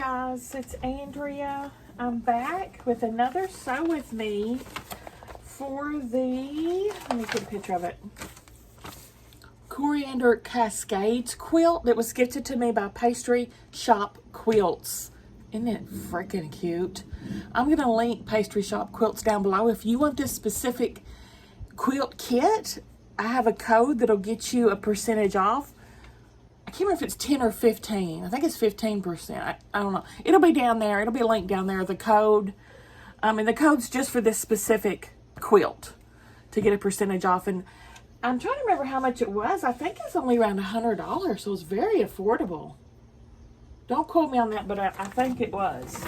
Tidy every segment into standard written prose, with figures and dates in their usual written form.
guys, it's Andrea. I'm back with another Sew With Me for the, let me put a picture of it, Coriander Cascade Quilt that was gifted to me by Pastry Shop Quilts. Isn't it freaking cute? I'm going to link Pastry Shop Quilts down below. If you want this specific quilt kit, I have a code that'll get you a percentage off. I can't remember if it's 10 or 15. I think it's 15%. I don't know. It'll be down there. It'll be linked down there, the code. And the code's just for this specific quilt to get a percentage off. And I'm trying to remember how much it was. I think it's only around $100, so it's very affordable. Don't quote me on that, but I think it was.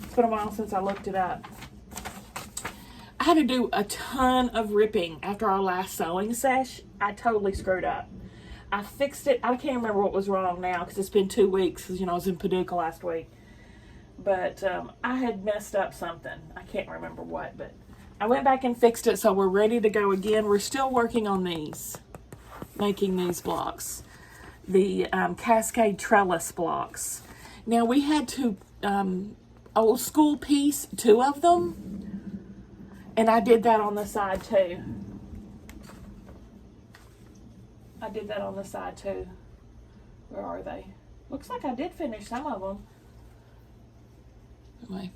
It's been a while since I looked it up. I had to do a ton of ripping after our last sewing sesh. I totally screwed up. I fixed it. I can't remember what was wrong now because it's been 2 weeks. You know, I was in Paducah last week. But I had messed up something. I can't remember what, but I went back and fixed it, so we're ready to go again. We're still working on these, making these blocks. The Cascade Trellis blocks. Now, we had to old school piece 2 of them, and I did that on the side too. I did that on the side too. Where are they? Looks like I did finish some of them. Anyway.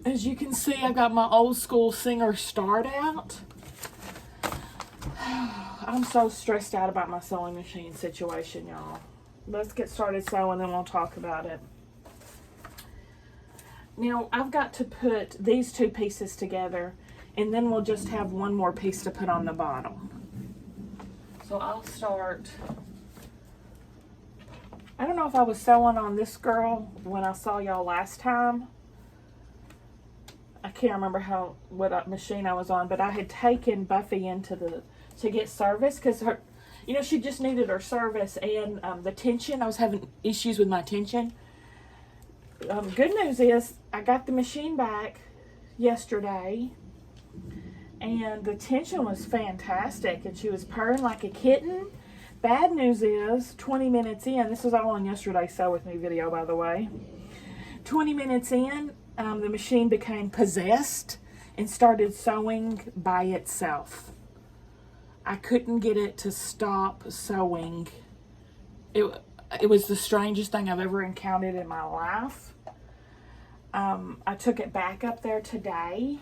As you can see, I've got my old school Singer start out. I'm so stressed out about my sewing machine situation, y'all. Let's get started sewing and we'll talk about it. Now, I've got to put these 2 pieces together, and then we'll just have one more piece to put on the bottom. So I'll start. I don't know if I was sewing on this girl when I saw y'all last time. I can't remember what machine I was on, but I had taken Buffy into to get service because her, you know, she just needed her service and the tension. I was having issues with my tension. Good news is I got the machine back yesterday, and the tension was fantastic, and she was purring like a kitten. Bad news is 20 minutes in, this was all on yesterday's Sew With Me video, by the way. 20 minutes in, the machine became possessed and started sewing by itself. I couldn't get it to stop sewing. It was the strangest thing I've ever encountered in my life. I took it back up there today.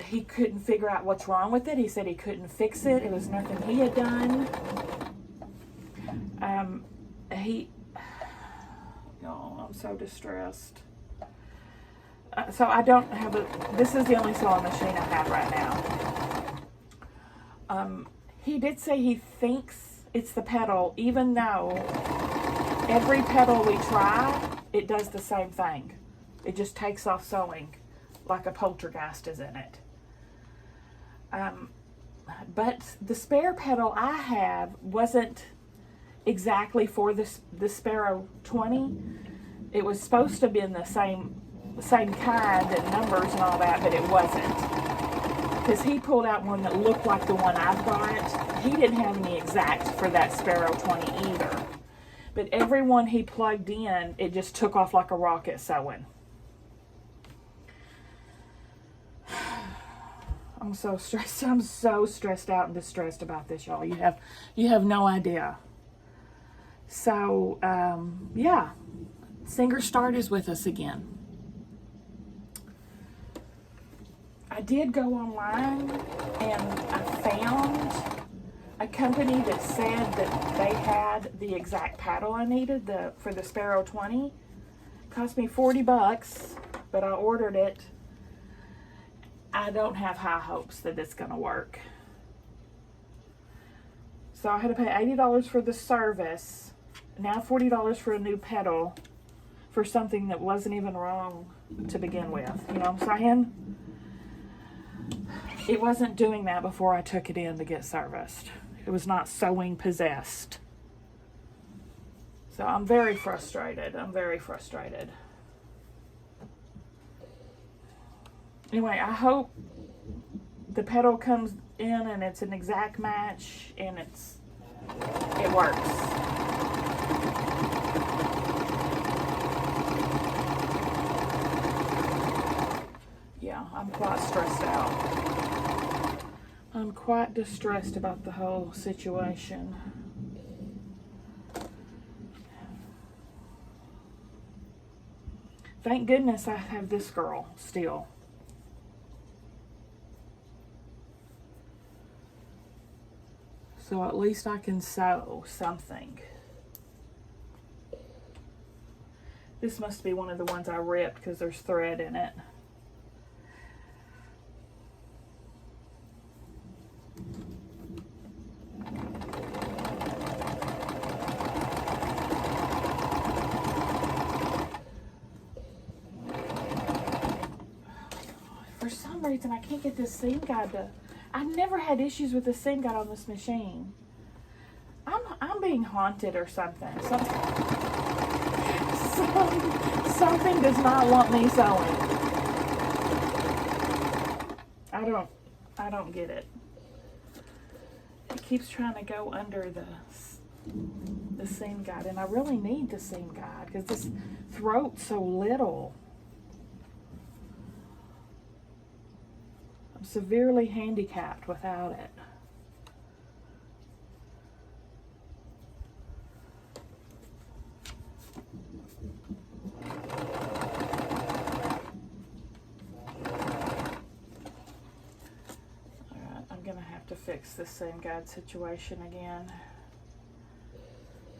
He couldn't figure out what's wrong with it. He said he couldn't fix it. It was nothing he had done. Oh, I'm so distressed. So I don't have this is the only sewing machine I have right now. He did say he thinks it's the pedal, even though every pedal we try, it does the same thing. It just takes off sewing like a poltergeist is in it. But the spare pedal I have wasn't exactly for the Sparrow 20. It was supposed to be in the same kind and numbers and all that, but it wasn't. Because he pulled out one that looked like the one I've got. He didn't have any exact for that Sparrow 20 either. But every one he plugged in, it just took off like a rocket sewing. I'm so stressed. I'm so stressed out and distressed about this, y'all. You have no idea. So, yeah. Singer Start is with us again. I did go online and I found a company that said that they had the exact paddle I needed for the Sparrow 20. It cost me $40, but I ordered it. I don't have high hopes that it's going to work. So I had to pay $80 for the service, now $40 for a new pedal for something that wasn't even wrong to begin with. You know what I'm saying? It wasn't doing that before I took it in to get serviced. It was not sewing possessed. So I'm very frustrated. I'm very frustrated. Anyway, I hope the pedal comes in and it's an exact match and it's it works. Yeah, I'm quite stressed out. I'm quite distressed about the whole situation. Thank goodness I have this girl still. So at least I can sew something. This must be one of the ones I ripped because there's thread in it. For some reason, I can't get this seam guide to... I've never had issues with the seam guide on this machine. I'm being haunted or something. Something does not want me sewing. I don't get it. It keeps trying to go under the seam guide, and I really need the seam guide because this throat's so little. I'm severely handicapped without it. Alright, I'm gonna have to fix this seam guide situation again.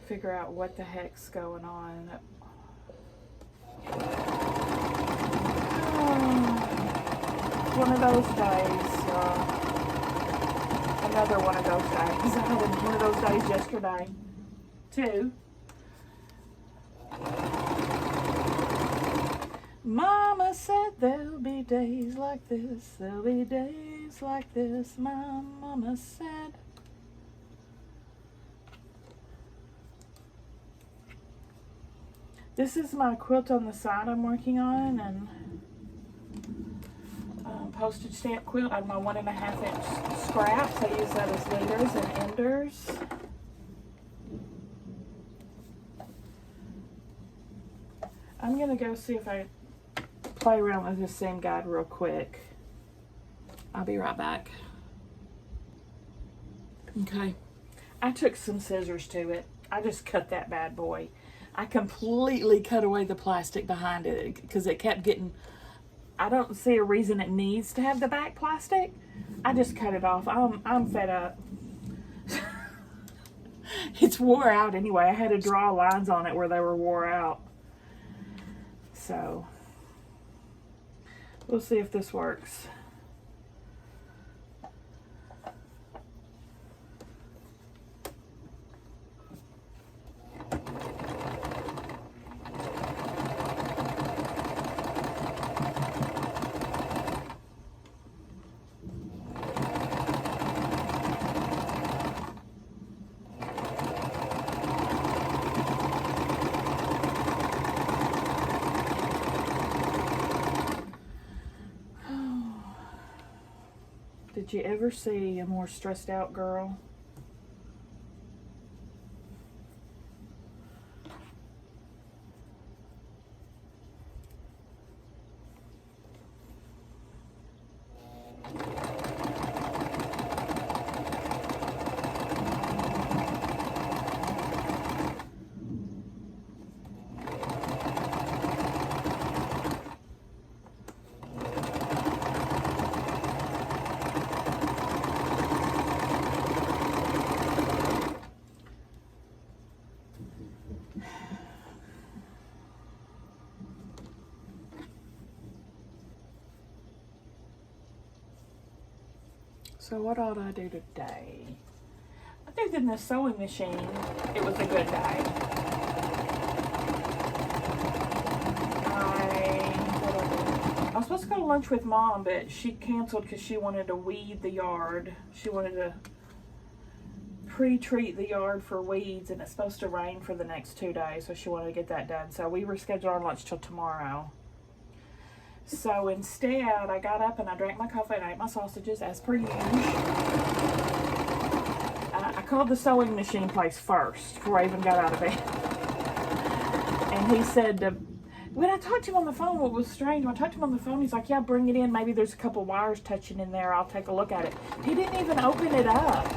Figure out what the heck's going on. One of those days, another one of those days. I had one of those days yesterday, too. Mama said there'll be days like this, there'll be days like this, my mama said. This is my quilt on the side I'm working on, and postage stamp quilt out of my 1.5 inch scraps. I use that as leaders and enders. I'm gonna go see if I play around with this seam guide real quick. I'll be right back. Okay, I took some scissors to it. I just cut that bad boy. I completely cut away the plastic behind it because it kept getting... I don't see a reason it needs to have the back plastic. I just cut it off. I'm fed up. It's wore out anyway. I had to draw lines on it where they were wore out. So, we'll see if this works. Did you ever see a more stressed out girl? So what ought I do today? Other than the sewing machine, it was a good day. I was supposed to go to lunch with Mom, but she canceled because she wanted to weed the yard. She wanted to pre-treat the yard for weeds, and it's supposed to rain for the next 2 days, so she wanted to get that done. So we rescheduled our lunch till tomorrow. So instead, I got up and I drank my coffee and I ate my sausages as per usual. I called the sewing machine place first before I even got out of bed. And he said, when I talked to him on the phone, what was strange, when I talked to him on the phone, he's like, yeah, bring it in. Maybe there's a couple wires touching in there. I'll take a look at it. He didn't even open it up,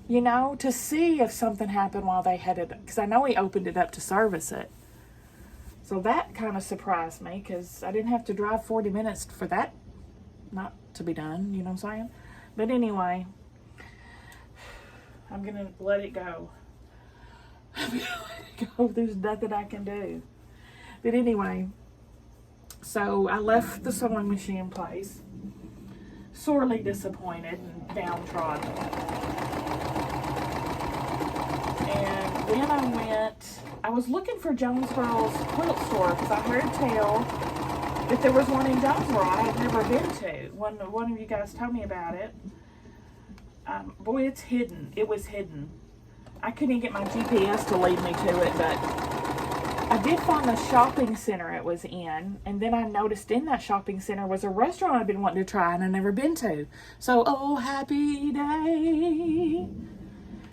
you know, to see if something happened while they had it. Because I know he opened it up to service it. So that kind of surprised me because I didn't have to drive 40 minutes for that not to be done, you know what I'm saying? But anyway, I'm going to let it go. I'm going to let it go. There's nothing I can do. But anyway, so I left the sewing machine place, sorely disappointed and downtrodden. And then I was looking for Jonesboro's quilt store because I heard tell that there was one in Jonesboro I had never been to. One of you guys told me about it. Boy, it's hidden. It was hidden. I couldn't even get my GPS to lead me to it, but I did find the shopping center it was in, and then I noticed in that shopping center was a restaurant I've been wanting to try and I've never been to. So, oh, happy day,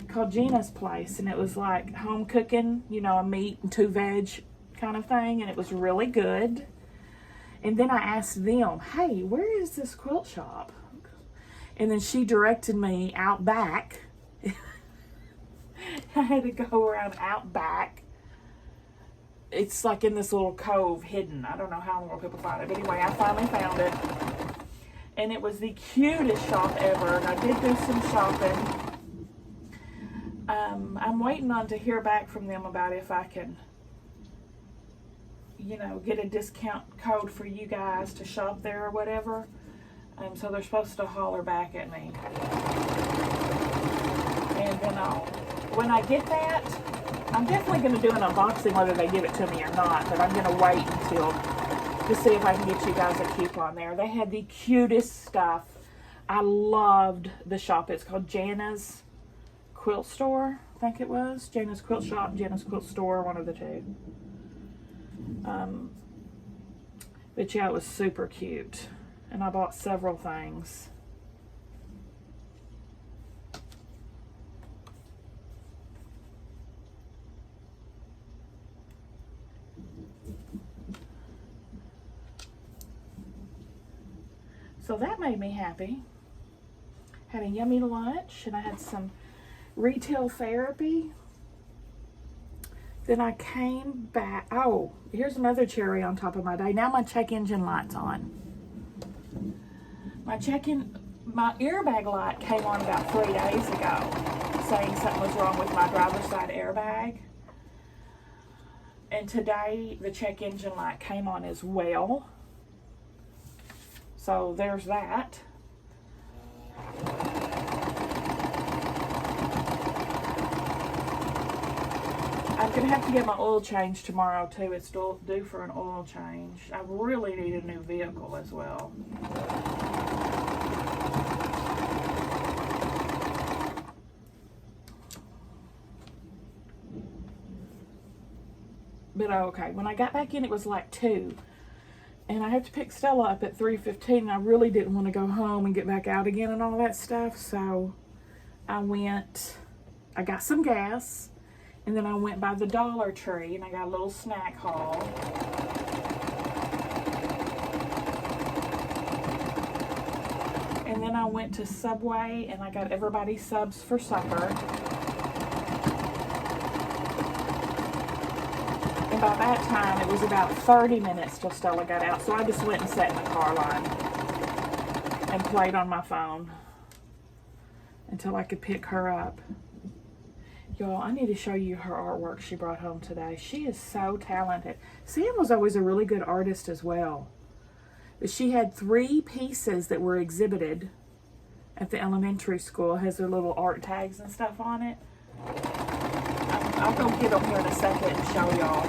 called Gina's Place, and it was like home cooking, you know, a meat and 2 veg kind of thing, and it was really good. And then I asked them, hey, where is this quilt shop? And then she directed me out back. I had to go around out back. It's like in this little cove hidden. I don't know how more people find it. But anyway, I finally found it. And it was the cutest shop ever. And I did do some shopping. I'm waiting on to hear back from them about if I can, you know, get a discount code for you guys to shop there or whatever. So they're supposed to holler back at me. And then when I get that, I'm definitely going to do an unboxing whether they give it to me or not, but I'm going to wait to see if I can get you guys a coupon there. They had the cutest stuff. I loved the shop. It's called Jana's Quilt Store, I think it was. Jana's Quilt Shop, Jana's Quilt Store, one of the two. But yeah, it was super cute. And I bought several things. So that made me happy. Had a yummy lunch, and I had some retail therapy. Then I came back. Oh, here's another cherry on top of my day. Now my check engine light's on. My airbag light came on about 3 days ago, saying something was wrong with my driver's side airbag. And today the check engine light came on as well. So there's that. I'm going to have to get my oil change tomorrow too. It's due for an oil change. I really need a new vehicle as well. But okay, when I got back in, it was like 2. And I had to pick Stella up at 3:15. And I really didn't want to go home and get back out again and all that stuff. So I got some gas. And then I went by the Dollar Tree and I got a little snack haul. And then I went to Subway and I got everybody subs for supper. And by that time, it was about 30 minutes till Stella got out. So I just went and sat in the car line and played on my phone until I could pick her up. Y'all, I need to show you her artwork she brought home today. She is so talented. Sam was always a really good artist as well. But she had 3 pieces that were exhibited at the elementary school. It has their little art tags and stuff on it. I'll go get them here in a second and show y'all.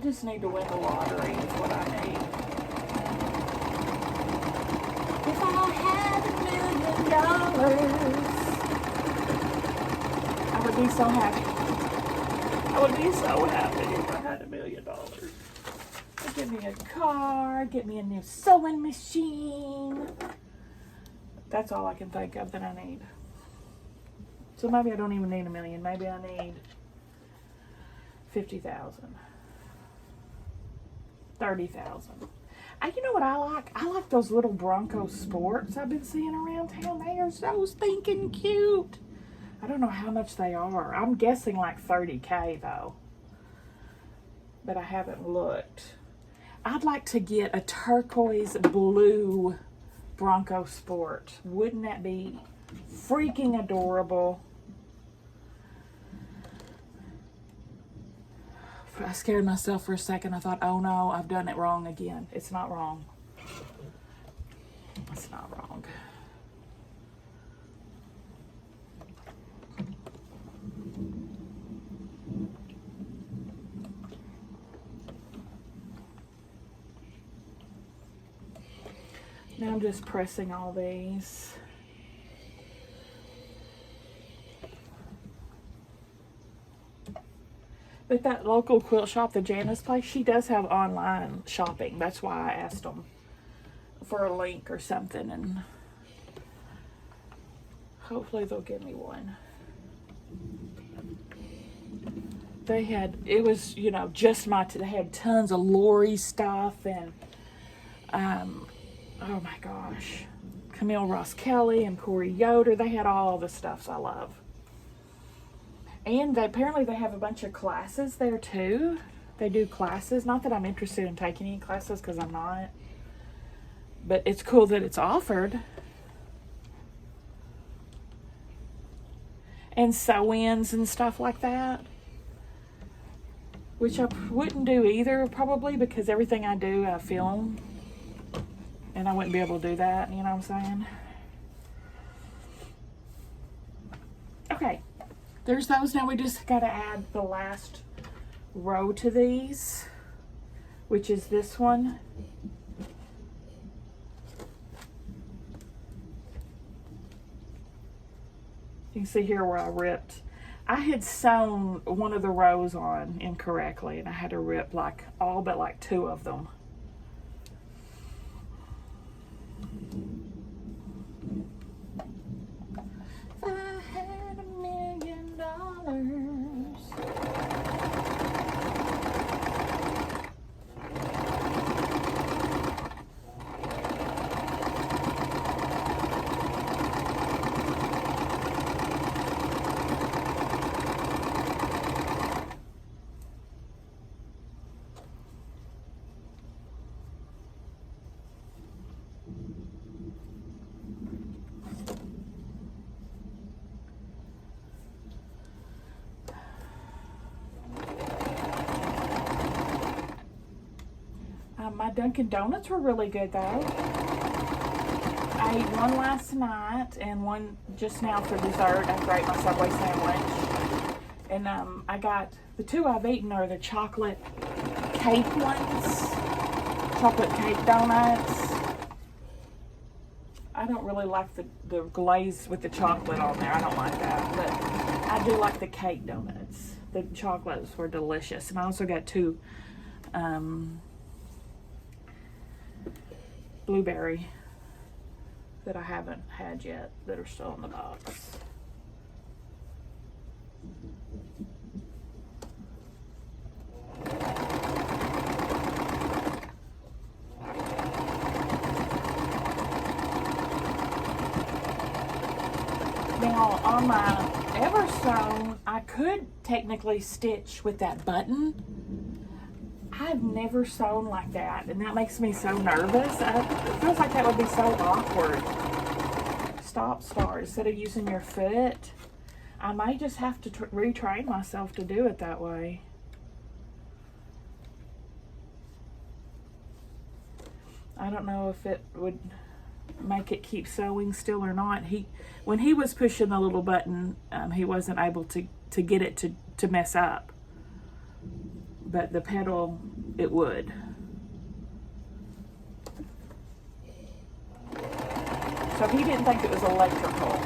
just need to win the lottery is what I need. If I had $1 million, I would be so happy. I would be so happy if I had $1 million. Give me a car, get me a new sewing machine. That's all I can think of that I need. So maybe I don't even need $1 million. Maybe I need 50,000. 30,000. You know what I like? I like those little Bronco Sports I've been seeing around town. They are so stinking cute. I don't know how much they are. I'm guessing like $30K though. But I haven't looked. I'd like to get a turquoise blue Bronco Sport. Wouldn't that be freaking adorable? I scared myself for a second. I thought, oh no, I've done it wrong again. It's not wrong. It's not wrong. Now I'm just pressing all these. But that local quilt shop, the Janice place, she does have online shopping. That's why I asked them for a link or something, and hopefully they'll give me one. They had, it was, you know, just they had tons of Lori stuff and, oh my gosh, Camille Ross Kelly and Corey Yoder. They had all the stuffs I love. And apparently they have a bunch of classes there too. They do classes. Not that I'm interested in taking any classes because I'm not. But it's cool that it's offered. And sew-ins and stuff like that. Which I wouldn't do either probably because everything I do I film. And I wouldn't be able to do that, you know what I'm saying? Okay. There's those. Now we just got to add the last row to these, which is this one. You can see here where I ripped. I had sewn one of the rows on incorrectly, and I had to rip like all but like 2 of them. If I had $1 million. My Dunkin' Donuts were really good though. I ate one last night and one just now for dessert after I ate my Subway sandwich. And I got, the 2 I've eaten are the chocolate cake ones. Chocolate cake donuts. I don't really like the glaze with the chocolate on there. I don't like that. But I do like the cake donuts. The chocolates were delicious. And I also got 2 blueberry that I haven't had yet that are still in the box. Now on my Eversewn, I could technically stitch with that button. I've never sewn like that, and that makes me so nervous. It feels like that would be so awkward. Stop start instead of using your foot. I might just have to retrain myself to do it that way. I don't know if it would make it keep sewing still or not. When he was pushing the little button, he wasn't able to get it to mess up. But the pedal it would. So he didn't think it was electrical,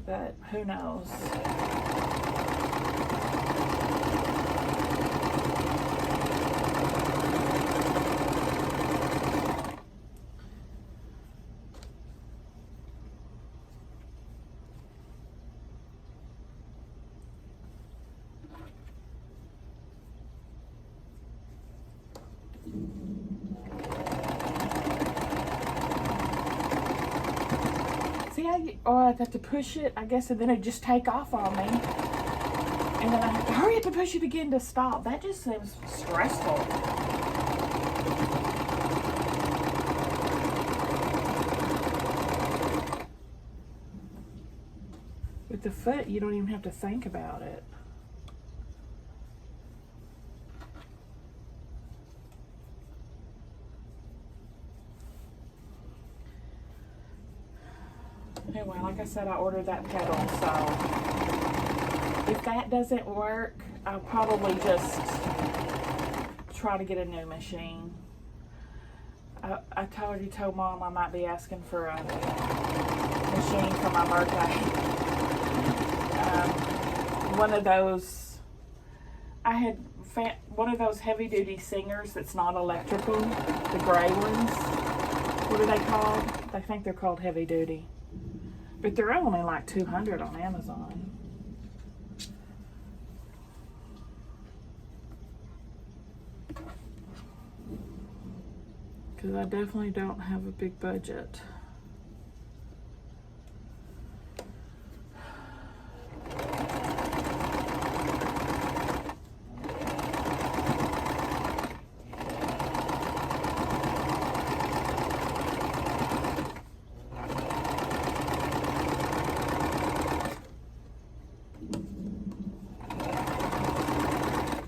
but who knows? See, I have to push it, I guess, and then it just take off on me. And then I have to hurry up and push it again to stop. That just seems stressful. With the foot, you don't even have to think about it. Anyway, like I said, I ordered that pedal, so if that doesn't work, I'll probably just try to get a new machine. I already told Mom I might be asking for a machine for my birthday. One of those, I had one of those heavy duty singers that's not electrical, the gray ones. What are they called? I think they're called heavy duty. But they're only like $200 on Amazon. Because I definitely don't have a big budget.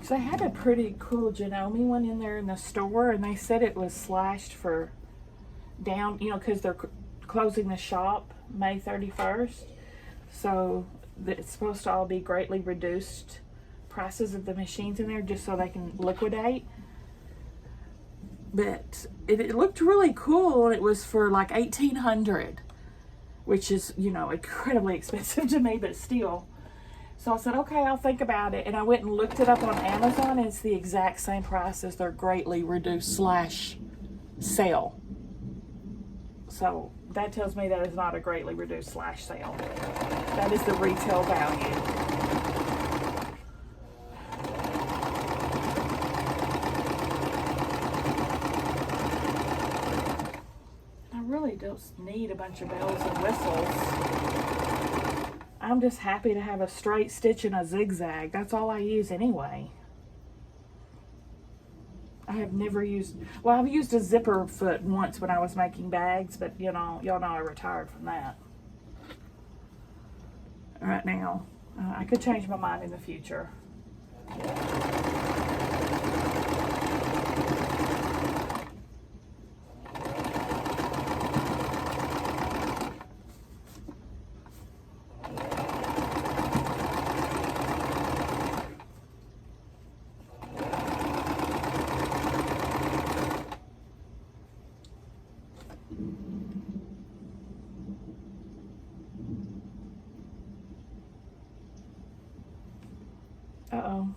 They had a pretty cool Janome one in there in the store, and they said it was slashed for down, you know, because they're closing the shop May 31st. So it's supposed to all be greatly reduced prices of the machines in there just so they can liquidate. But it looked really cool, and it was for like $1,800, which is, you know, incredibly expensive to me, but still. So I said, okay, I'll think about it. And I went and looked it up on Amazon, and it's the exact same price as their greatly reduced slash sale. So that tells me that is not a greatly reduced slash sale. That is the retail value. I really don't need a bunch of bells and whistles. I'm just happy to have a straight stitch and a zigzag. That's all I use anyway. I have never used, well, I've used a zipper foot once when I was making bags, but you know, y'all know I retired from that. Right now, I could change my mind in the future. Uh-oh.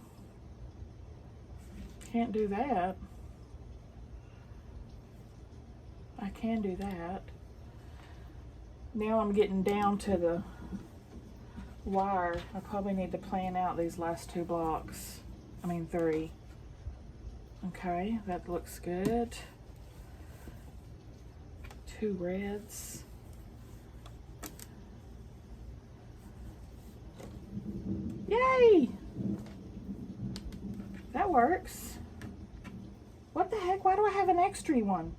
Can't do that. I can do that. Now I'm getting down to the wire. I probably need to plan out these last 2 blocks. I mean 3. Okay, that looks good. 2 reds. Yay! That works. What the heck? Why do I have an extra one?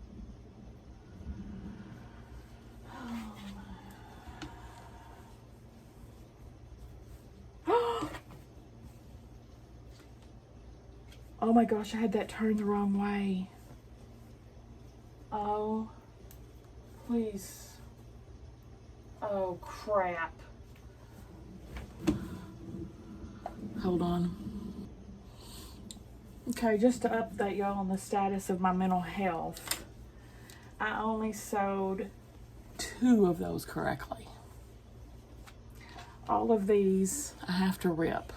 Oh my gosh, I had that turned the wrong way. Oh, please. Oh, crap. Hold on. Okay, just to update y'all on the status of my mental health, I only sewed 2 of those correctly. All of these I have to rip.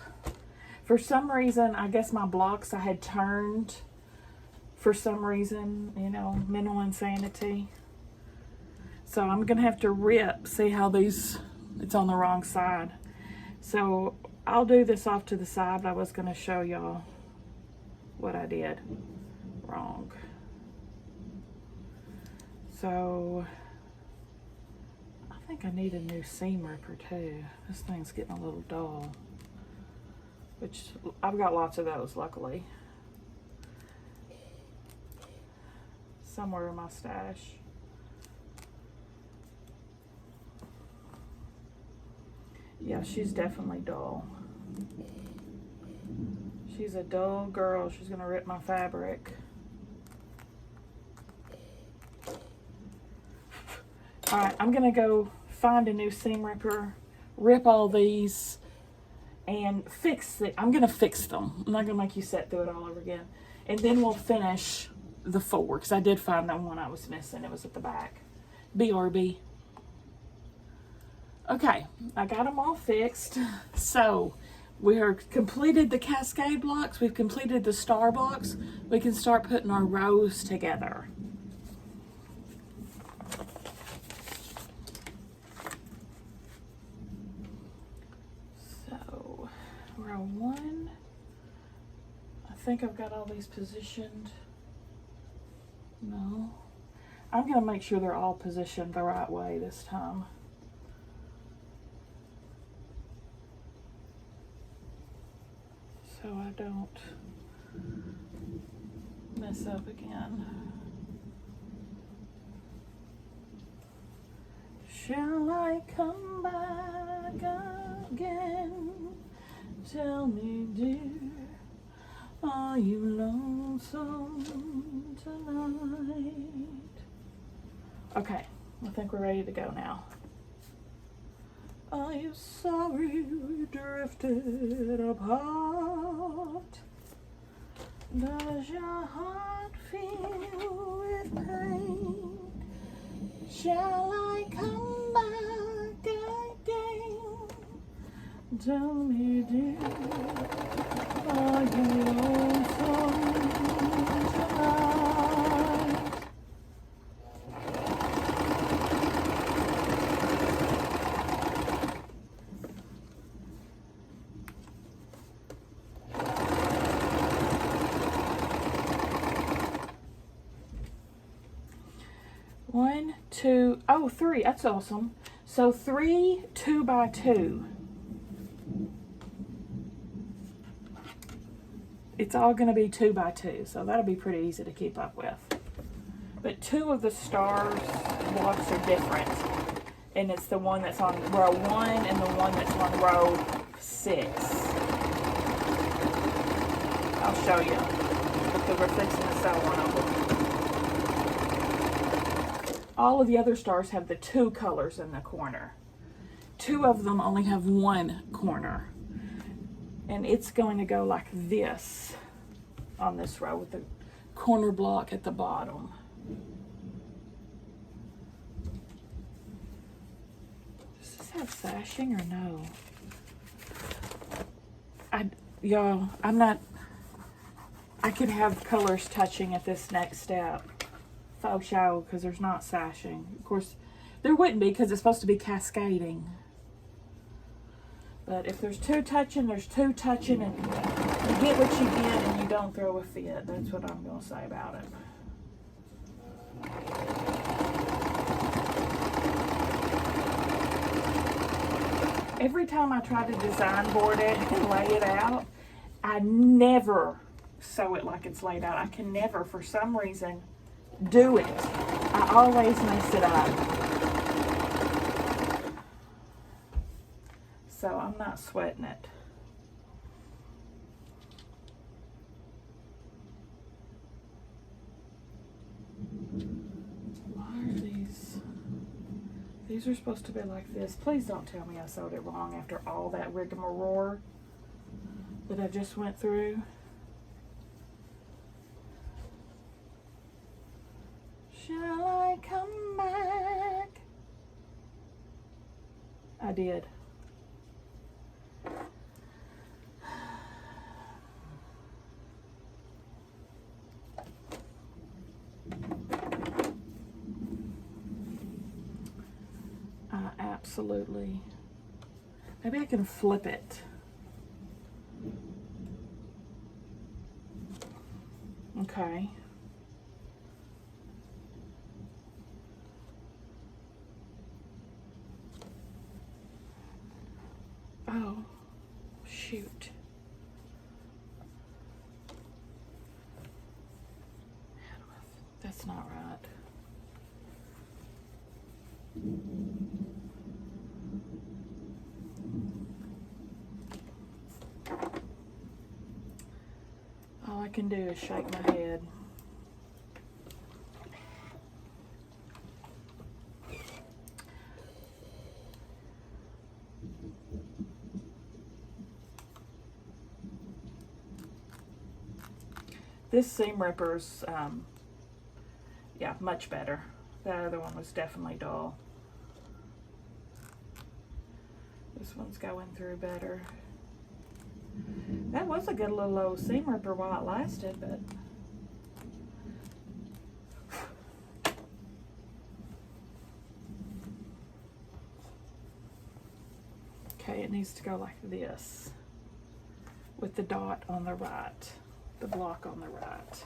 For some reason, I guess my blocks I had turned for some reason, you know, mental insanity. So I'm gonna have to rip, see how these, it's on the wrong side. So I'll do this off to the side, but I was gonna show y'all what I did wrong. So I think I need a new seam ripper too. This thing's getting a little dull, which I've got lots of those, luckily. Somewhere in my stash. Yeah, she's definitely dull. She's a dull girl. She's gonna rip my fabric. All right, I'm gonna go find a new seam ripper, rip all these, and fix it. I'm gonna fix them. I'm not gonna make you sit through it all over again. And then we'll finish the 4, because I did find that one I was missing. It was at the back. BRB. Okay, I got them all fixed. So we are completed the cascade blocks. We've completed the star blocks. We can start putting our rows together. So row 1. I think I've got all these positioned. No. I'm gonna make sure they're all positioned the right way this time. So I don't mess up again. Shall I come back again? Tell me, dear, are you lonesome tonight? Okay, I think we're ready to go now. Are you sorry we drifted apart? Does your heart feel with pain? Shall I come back again? Tell me, dear, are you lonesome tonight? One, two, oh, 3. That's awesome. So 3 2x2. It's all going to be 2x2, so that'll be pretty easy to keep up with. But 2 of the stars blocks are different, and it's the one that's on row 1 and the one that's on row 6. I'll show you because we're fixing to sew one of them. All of the other stars have the 2 colors in the corner. 2 of them only have 1 corner. And it's going to go like this on this row with the corner block at the bottom. Does this have sashing or no? Y'all, I could have colors touching at this next step. Faux show, because there's not sashing. Of course, there wouldn't be because it's supposed to be cascading. But if there's 2 touching, there's 2 touching, and you get what you get and you don't throw a fit. That's what I'm going to say about it. Every time I try to design board it and lay it out, I never sew it like it's laid out. I can never, for some reason, do it. I always mess it up. So I'm not sweating it. Why are these? These are supposed to be like this. Please don't tell me I sewed it wrong after all that rigmarole that I just went through. Shall I come back? I did. Absolutely. Maybe I can flip it. Okay. Oh, shoot. That's not right. All I can do is shake my head. This seam ripper's, yeah, much better. That other one was definitely dull. This one's going through better. That was a good little old seam ripper while it lasted, but okay, it needs to go like this with the dot on the right, the block on the right.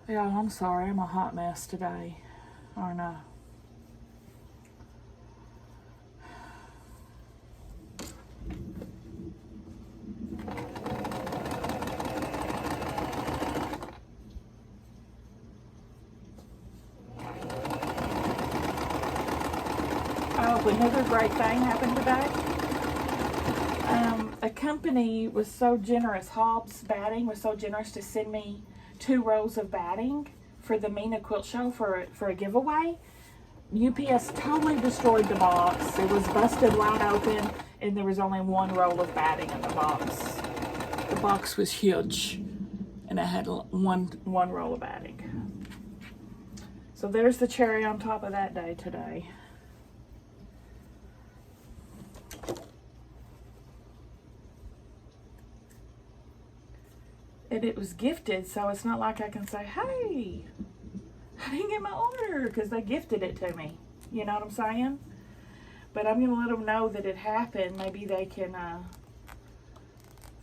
Yeah, I'm sorry, I'm a hot mess today, aren't I? Oh, another great thing happened today. A company was so generous, Hobbs Batting was so generous to send me 2 rolls of batting for the Mina Quilt Show for a giveaway. UPS totally destroyed the box. It was busted wide open, and there was only 1 roll of batting in the box. The box was huge, and it had one roll of batting. So there's the cherry on top of that day today. And it was gifted, so it's not like I can say, hey, I didn't get my order, because they gifted it to me. You know what I'm saying? But I'm going to let them know that it happened. Maybe they can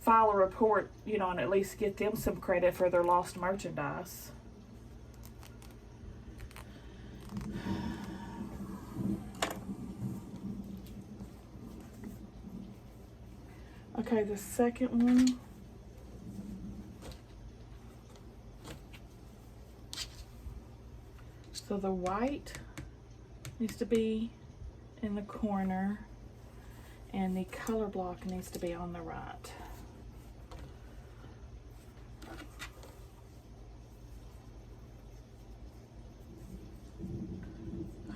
file a report, you know, and at least get them some credit for their lost merchandise. Okay, the second one. So the white needs to be in the corner, and the color block needs to be on the right.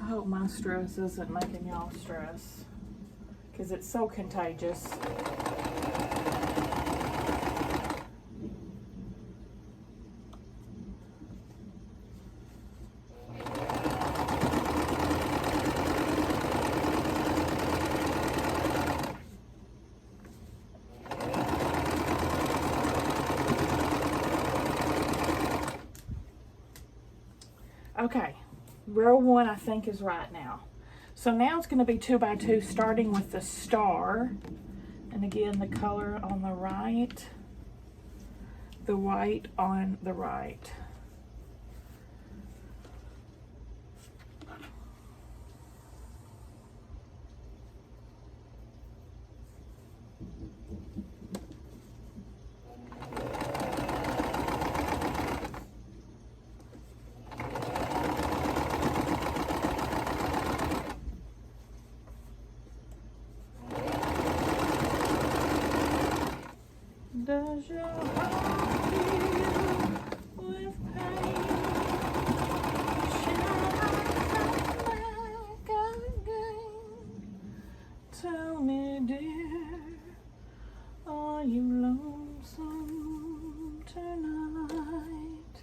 I hope my stress isn't making y'all stress, because it's so contagious. Okay, row 1 I think is right now. So now it's going to be 2 by 2, starting with the star, and again the color on the right, the white on the right. Does your heart feel with pain? Shall I come back again? Tell me, dear, are you lonesome tonight?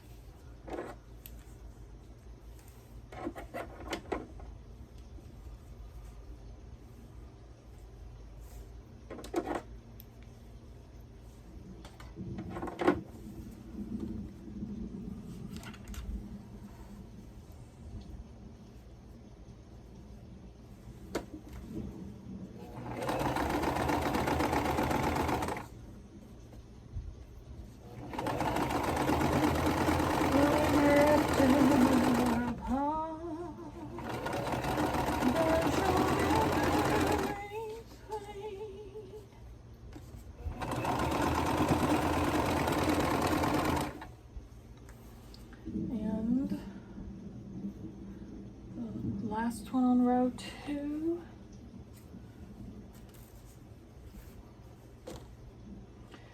last one on row 2.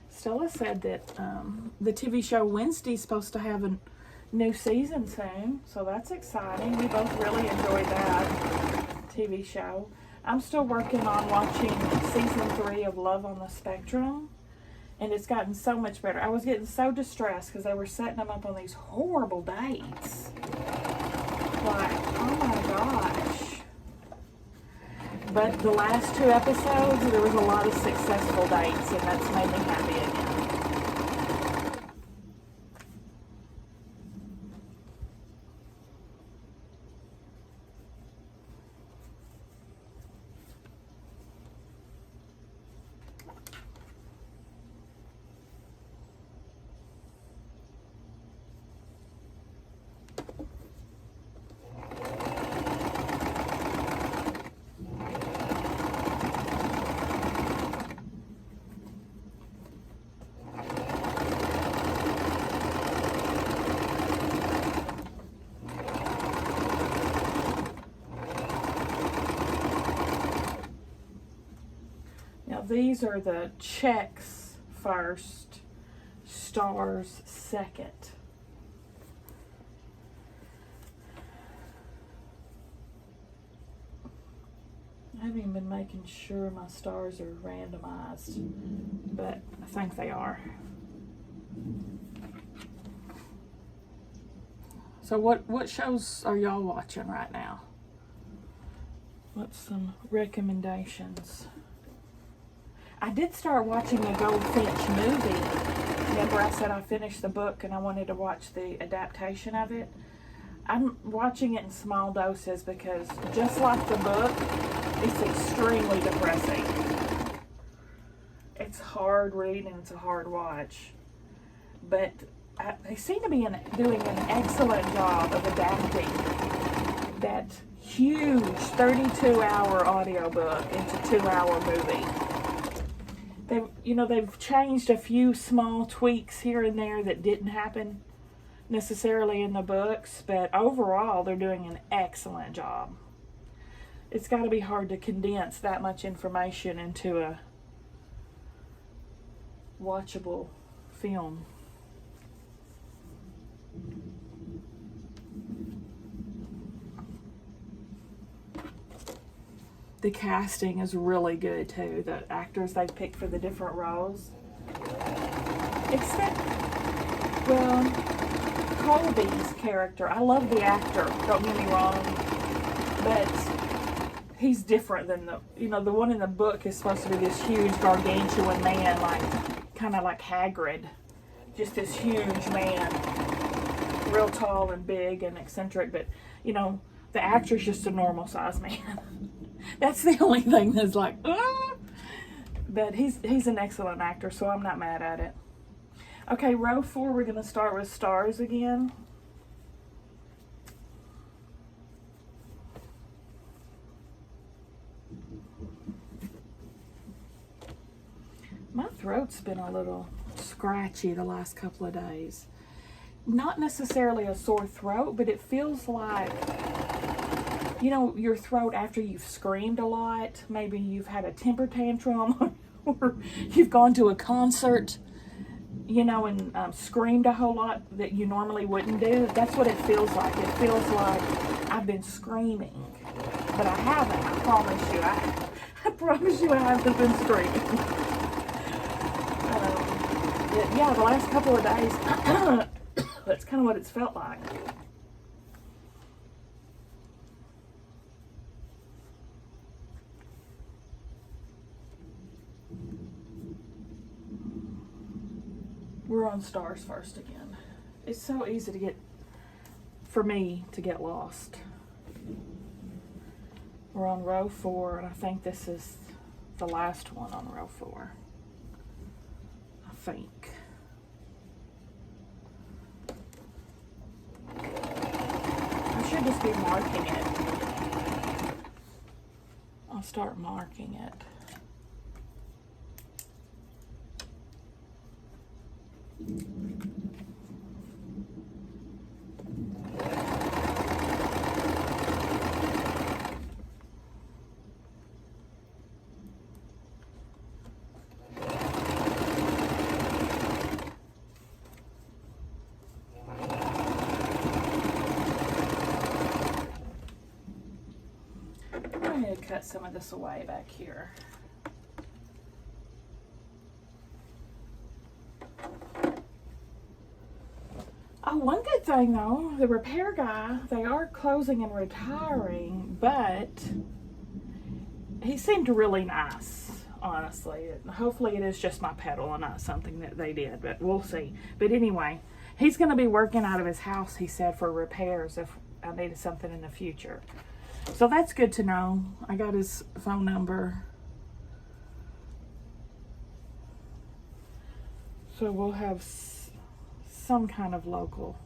Stella said that the TV show Wednesday's supposed to have a new season soon, so that's exciting. We both really enjoyed that TV show. I'm still working on watching season 3 of Love on the Spectrum, and it's gotten so much better. I was getting so distressed because they were setting them up on these horrible dates. Like, oh my gosh. But the last 2 episodes, there was a lot of successful dates, and that's made me happy again. These are the checks first, stars second. I haven't even been making sure my stars are randomized, but I think they are. So what shows are y'all watching right now? What's some recommendations? I did start watching the Goldfinch movie. Remember I said I finished the book and I wanted to watch the adaptation of it? I'm watching it in small doses because just like the book, it's extremely depressing. It's hard read and it's a hard watch. But they seem to be doing an excellent job of adapting that huge 32-hour audiobook into 2-hour movie. They've changed a few small tweaks here and there that didn't happen necessarily in the books, but overall they're doing an excellent job. It's got to be hard to condense that much information into a watchable film. The casting is really good too. The actors they've picked for the different roles. Except, well, Colby's character. I love the actor, don't get me wrong. But he's different than the one in the book is supposed to be this huge gargantuan man, kind of like Hagrid. Just this huge man. Real tall and big and eccentric, but the actor's just a normal size man. That's the only thing that's like, but he's an excellent actor, so I'm not mad at it. Okay, row 4, we're going to start with stars again. My throat's been a little scratchy the last couple of days. Not necessarily a sore throat, but it feels like, your throat after you've screamed a lot. Maybe you've had a temper tantrum or you've gone to a concert, and screamed a whole lot that you normally wouldn't do. That's what it feels like. It feels like I've been screaming, but I haven't. I promise you. I promise you I haven't been screaming. Yeah, the last couple of days, that's kind of what it's felt like. We're on stars first again. It's so easy for me to get lost. We're on row 4, and I think this is the last one on row 4. I think. I should just be marking it. I'll start marking it. cut some of this away back here. Oh, one good thing though, the repair guy, they are closing and retiring, but he seemed really nice, honestly. Hopefully it is just my pedal and not something that they did, but we'll see. But anyway, he's going to be working out of his house, he said, for repairs if I needed something in the future. So that's good to know. I got his phone number. So we'll have some kind of local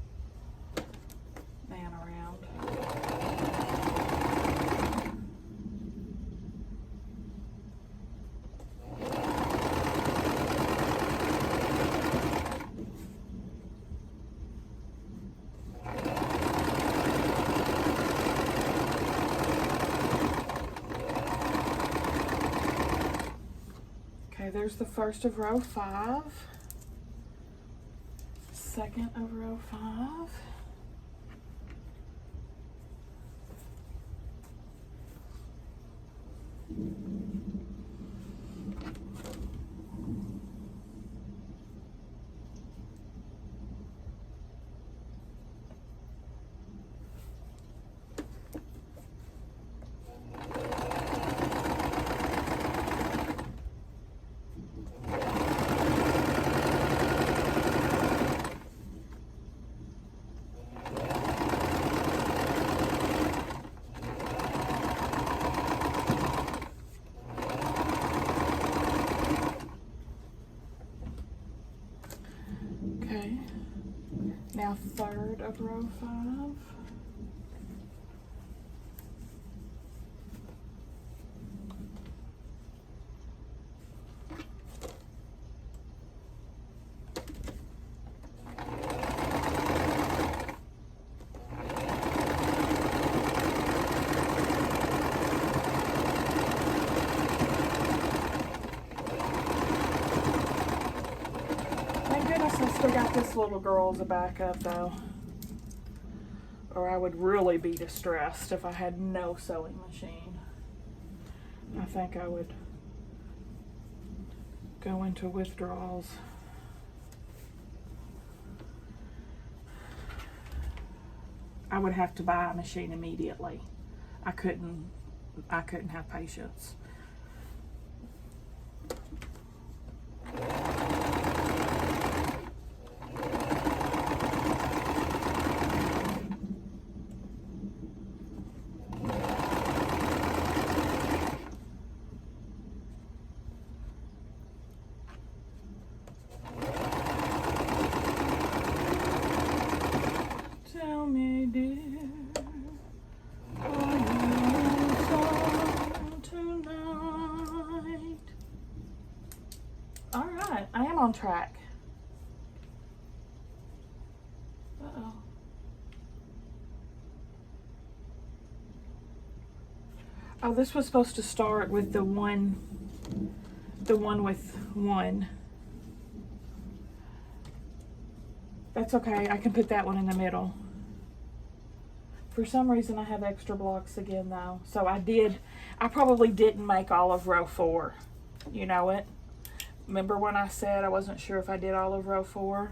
man around. Okay, there's the first of row 5. Second of row 5. Now third of row 5. I still got this little girl as a backup though, or I would really be distressed if I had no sewing machine. I think I would go into withdrawals. I would have to buy a machine immediately. I couldn't have patience. Tell me, dear, are you on tonight? All right, I am on track. Uh-oh. Oh, this was supposed to start with the one with 1. That's okay, I can put that one in the middle. For some reason I have extra blocks again though. So I probably didn't make all of row 4. You know it? Remember when I said I wasn't sure if I did all of row 4?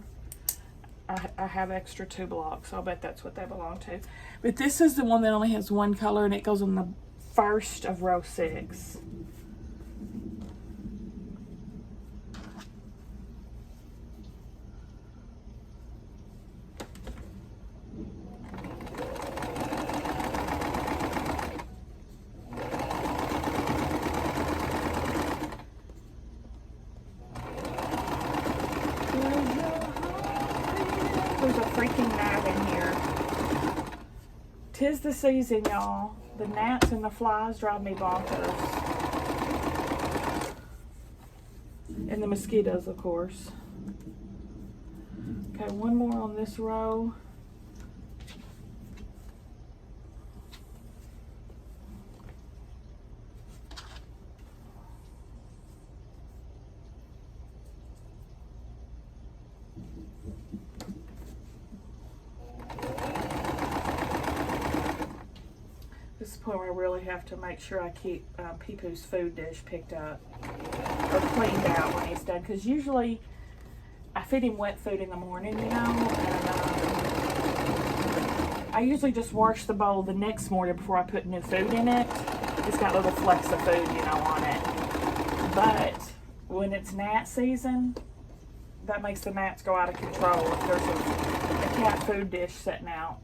I have extra 2 blocks. I'll bet that's what they belong to. But this is the one that only has 1 color and it goes on the first of row 6. There's a freaking gnat in here. 'Tis the season, y'all. The gnats and the flies drive me bonkers. And the mosquitoes, of course. Okay, one more on this row. This point where I really have to make sure I keep Pee-Poo's food dish picked up or cleaned out when he's done. Because usually I feed him wet food in the morning, you know, and I usually just wash the bowl the next morning before I put new food in it. It's got little flecks of food, you know, on it. But when it's gnat season, that makes the gnats go out of control. If there's a cat food dish sitting out,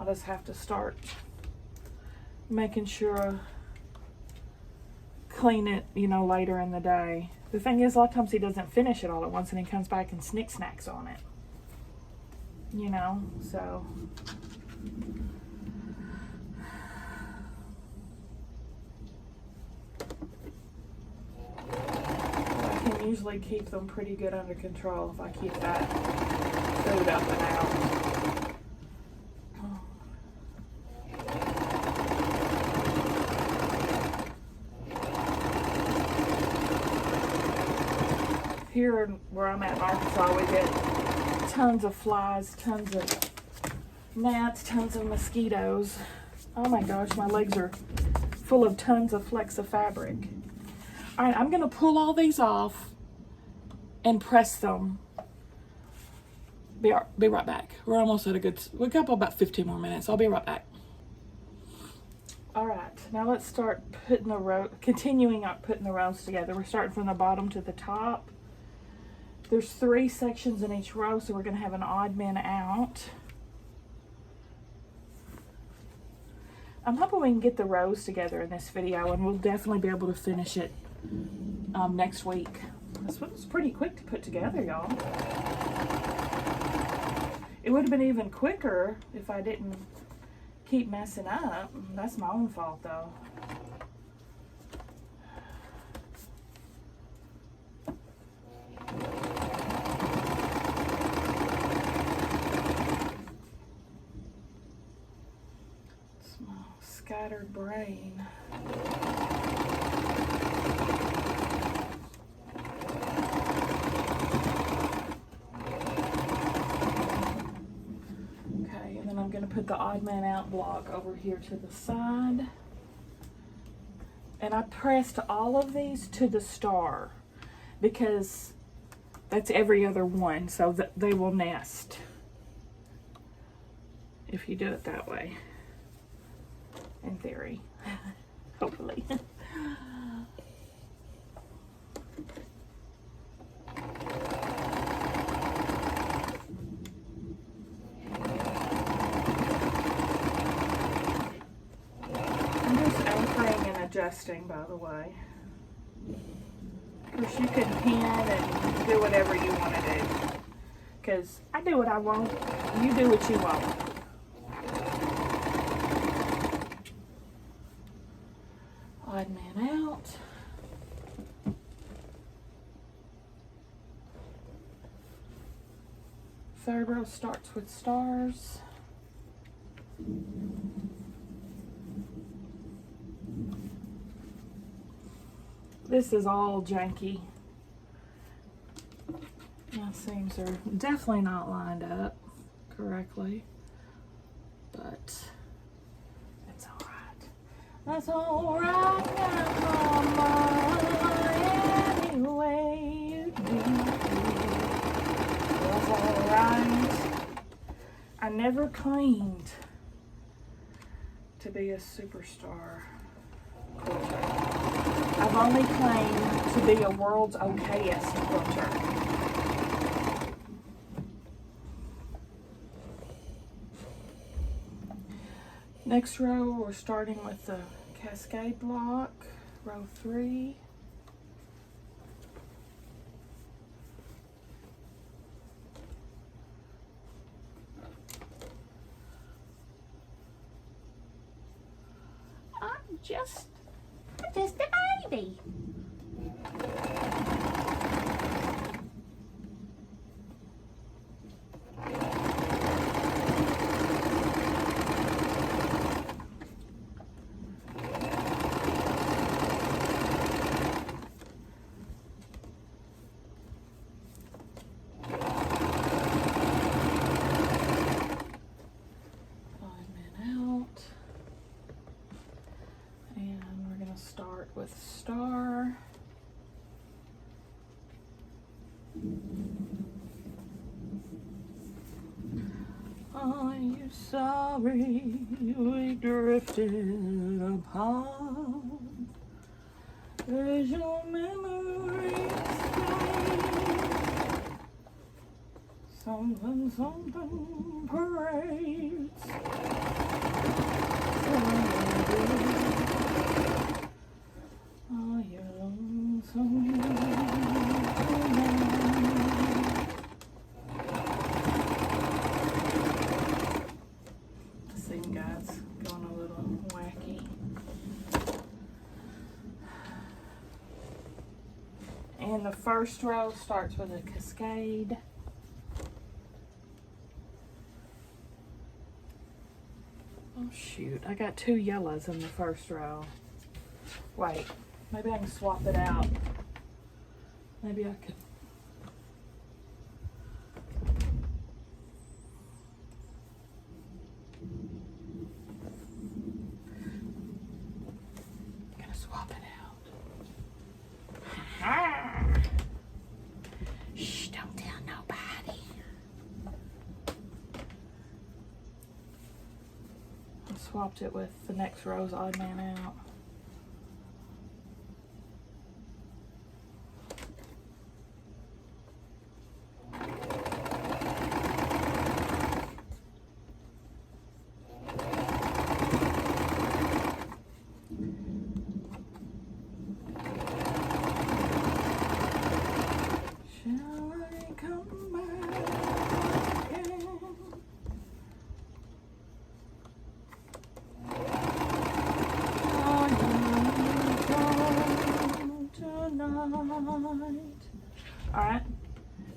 I'll just have to start making sure clean it, you know, later in the day. The thing is, a lot of times he doesn't finish it all at once and he comes back and snacks on it, you know, so I can usually keep them pretty good under control if I keep that food up and out. Here where I'm at in Arkansas, we get tons of flies, tons of gnats, tons of mosquitoes. Oh my gosh, my legs are full of tons of flecks of fabric. All right, I'm gonna pull all these off and press them. Be right back. We're almost at we got about 15 more minutes. I'll be right back. All right, now let's start continuing on putting the rows together. We're starting from the bottom to the top. There's 3 sections in each row, so we're going to have an odd man out. I'm hoping we can get the rows together in this video, and we'll definitely be able to finish it next week. This one's pretty quick to put together, y'all. It would have been even quicker if I didn't keep messing up. That's my own fault, though. Scattered brain. Okay, and then I'm going to put the odd man out block over here to the side. And I pressed all of these to the star because that's every other one, so that they will nest if you do it that way. In theory, hopefully. I'm just anchoring and adjusting, by the way. Of course, you can pin and do whatever you want to do. Because I do what I want, you do what you want. Odd man out. Third row starts with stars. This is all janky. My seams are definitely not lined up correctly, but it's all right. That's all right now, Mama. Any way you do, that's all right. I never claimed to be a superstar quilter. I've only claimed to be a world's okayest quilter. Next row, we're starting with the cascade block, row 3. I'm just a baby. with star. Are you sorry we drifted apart? As your memories fade, something parades. Are you lonesome tonight? This thing, guys, going a little wacky. And the first row starts with a cascade. Oh shoot, I got 2 yellows in the first row. Wait, maybe I can swap it out. Maybe I could. I'm gonna swap it out. Shh, don't tell nobody. I swapped it with the next row's odd man out. Alright,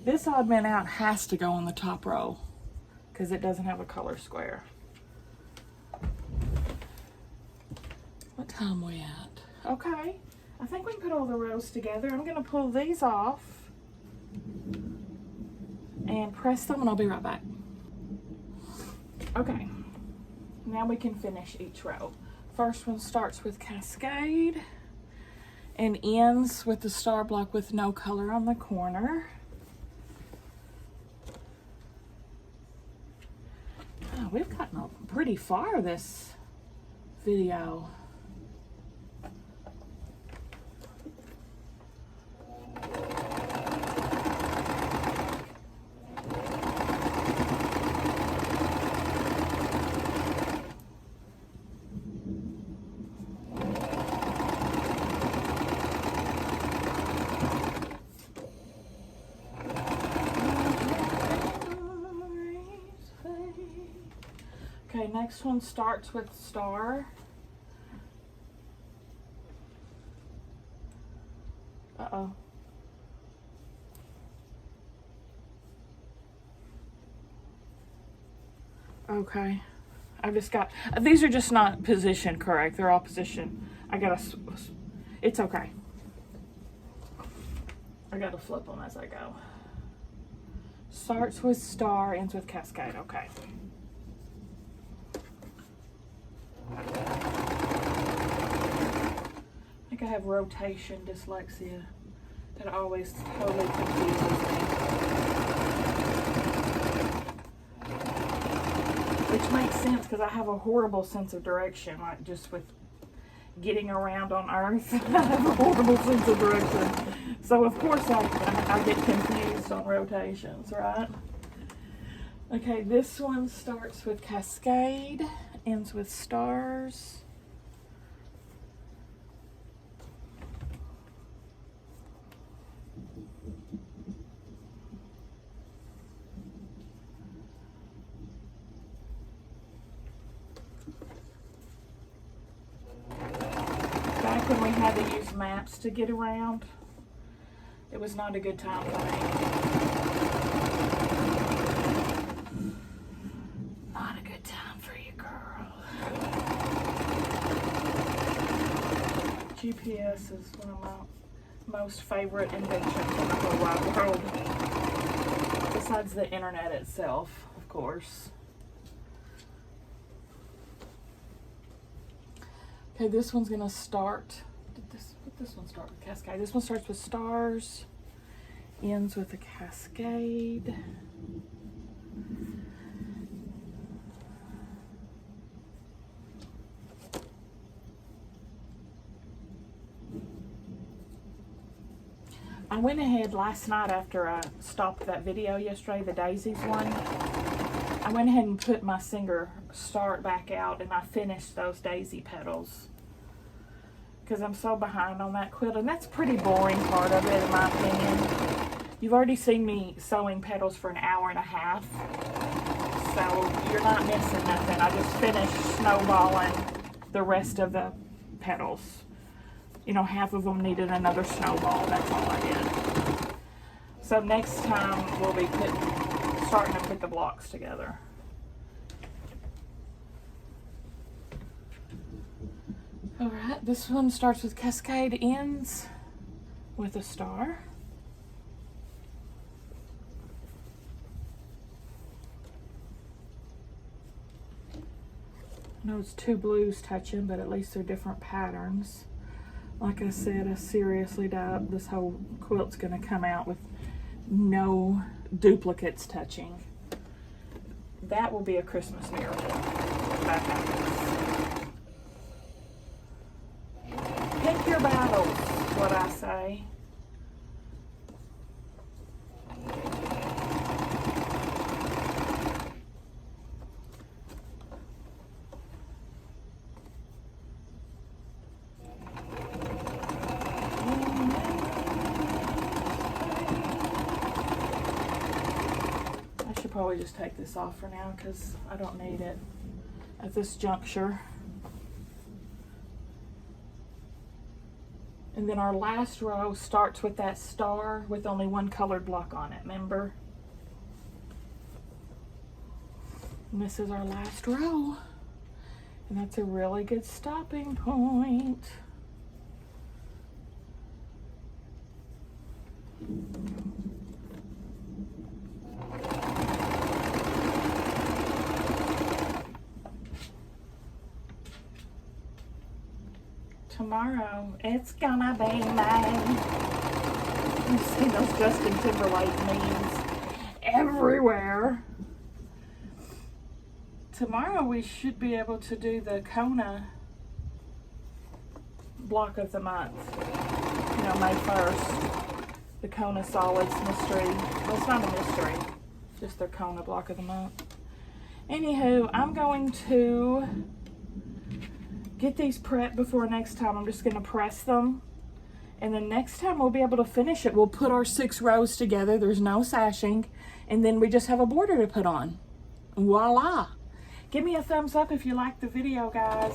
this odd man out has to go on the top row because it doesn't have a color square. What time we at? Okay, I think we can put all the rows together. I'm going to pull these off and press them and I'll be right back. Okay, now we can finish each row. First one starts with cascade and ends with the star block with no color on the corner. Oh, we've gotten pretty far this video. Okay, next one starts with star. Uh-oh. Okay. I've just got, these are just not positioned correct. They're all positioned. I gotta, it's okay. I gotta flip them as I go. Starts with star, ends with cascade. Okay. I think I have rotation dyslexia. That always totally confuses me. Which makes sense because I have a horrible sense of direction, like just with getting around on Earth. I have a horrible sense of direction. So of course I get confused on rotations, right? Okay, this one starts with cascade, ends with stars. Back when we had to use maps to get around, it was not a good time for me. Not a good time for you, girl. GPS is one of my most favorite inventions in the whole wide world. Besides the internet itself, of course. Okay, this one's gonna start What this one start with? Cascade. This one starts with stars, ends with a cascade. I went ahead last night after I stopped that video yesterday, the daisies one. I went ahead and put my Singer start back out and I finished those daisy petals. Because I'm so behind on that quilt, and that's a pretty boring part of it in my opinion. You've already seen me sewing petals for an hour and a half. So you're not missing nothing. I just finished snowballing the rest of the petals. You know, half of them needed another snowball. That's all I did. So next time we'll be starting to put the blocks together. All right, this one starts with cascade, ends with a star. I know it's two blues touching, but at least they're different patterns. Like I said, I seriously doubt this whole quilt's gonna come out with no duplicates touching. That will be a Christmas miracle if that happens. Pick your battles, is what I say. I should probably just take this off for now because I don't need it at this juncture. And then our last row starts with that star with only one colored block on it, remember? And this is our last row. And that's a really good stopping point. Tomorrow, it's gonna be May. You see those Justin Timberlake memes everywhere. Tomorrow we should be able to do the Kona block of the month. You know, May 1st. The Kona Solids mystery. Well, it's not a mystery. Just their Kona block of the month. Anywho, I'm going to get these prepped before next time. I'm just going to press them. And then next time we'll be able to finish it. We'll put our 6 rows together. There's no sashing. And then we just have a border to put on. Voila. Give me a thumbs up if you liked the video, guys.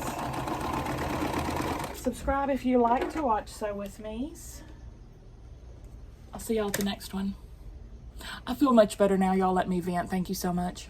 Subscribe if you like to watch Sew With Me's. I'll see y'all at the next one. I feel much better now. Y'all let me vent. Thank you so much.